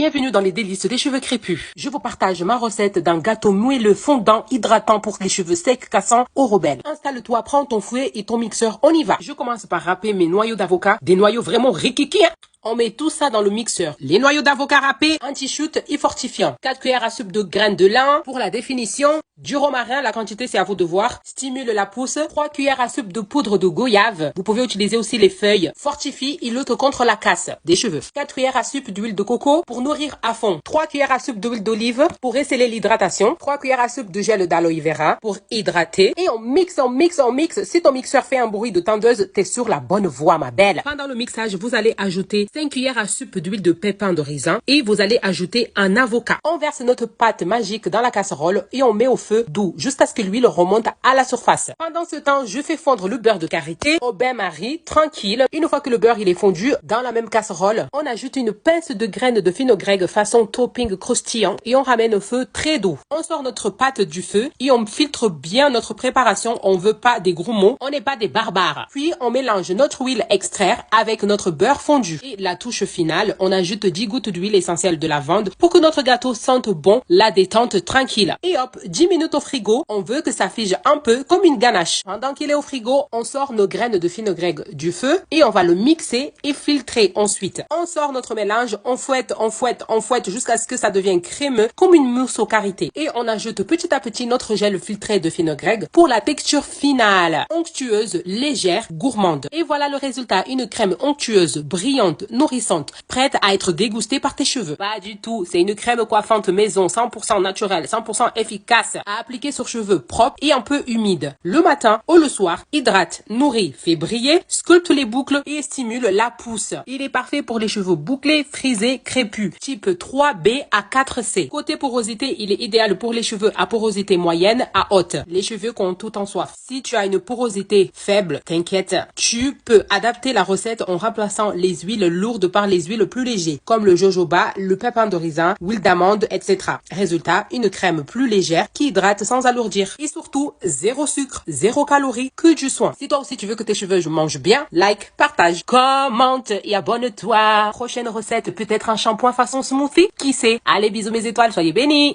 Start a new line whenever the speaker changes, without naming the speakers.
Bienvenue dans les délices des cheveux crépus. Je vous partage ma recette d'un gâteau moelleux fondant hydratant pour les cheveux secs cassants au rebelle. Installe-toi, prends ton fouet et ton mixeur, on y va. Je commence par râper mes noyaux d'avocat, des noyaux vraiment rikiki. On met tout ça dans le mixeur. Les noyaux d'avocat râpés, anti-chute et fortifiant. 4 cuillères à soupe de graines de lin. Pour la définition, du romarin, la quantité c'est à vous de voir. Stimule la pousse. 3 cuillères à soupe de poudre de goyave. Vous pouvez utiliser aussi les feuilles. Fortifie et lutte contre la casse des cheveux. 4 cuillères à soupe d'huile de coco pour nourrir à fond. 3 cuillères à soupe d'huile d'olive pour esseler l'hydratation. 3 cuillères à soupe de gel d'aloe vera pour hydrater. Et on mixe, on mixe, on mixe. Si ton mixeur fait un bruit de tondeuse, t'es sur la bonne voie, ma belle. Pendant le mixage, vous allez ajouter 5 cuillères à soupe d'huile de pépins de raisin et vous allez ajouter un avocat. On verse notre pâte magique dans la casserole et on met au feu doux jusqu'à ce que l'huile remonte à la surface. Pendant ce temps, je fais fondre le beurre de karité au bain-marie, tranquille. Une fois que le beurre il est fondu, dans la même casserole, on ajoute une pince de graines de fenugrec façon topping croustillant et on ramène au feu très doux. On sort notre pâte du feu et on filtre bien notre préparation. On veut pas des grumeaux, on n'est pas des barbares. Puis on mélange notre huile extraire avec notre beurre fondu. Et la touche finale, on ajoute 10 gouttes d'huile essentielle de lavande pour que notre gâteau sente bon, la détente tranquille. Et hop, 10 minutes au frigo, on veut que ça fige un peu comme une ganache. Pendant qu'il est au frigo, on sort nos graines de fenugrec du feu et on va le mixer et filtrer ensuite. On sort notre mélange, on fouette, on fouette, on fouette jusqu'à ce que ça devienne crémeux comme une mousse au karité. Et on ajoute petit à petit notre gel filtré de fenugrec pour la texture finale, onctueuse, légère, gourmande. Et voilà le résultat, une crème onctueuse, brillante, nourrissante, prête à être dégustée par tes cheveux. Pas du tout, c'est une crème coiffante maison, 100% naturelle, 100% efficace, à appliquer sur cheveux propres et un peu humides. Le matin ou le soir, hydrate, nourrit, fait briller, sculpte les boucles et stimule la pousse. Il est parfait pour les cheveux bouclés, frisés, crépus, type 3B à 4C. Côté porosité, il est idéal pour les cheveux à porosité moyenne à haute. Les cheveux qui ont tout en soif. Si tu as une porosité faible, t'inquiète, tu peux adapter la recette en remplaçant les huiles lourdes par les huiles plus légères, comme le jojoba, le pépin de raisin, huile d'amande, etc. Résultat, une crème plus légère qui hydrate sans alourdir. Et surtout, zéro sucre, zéro calories, que du soin. Si toi aussi tu veux que tes cheveux mangent bien, like, partage, commente et abonne-toi. Prochaine recette, peut-être un shampoing façon smoothie, qui sait? Allez, bisous mes étoiles, soyez bénis.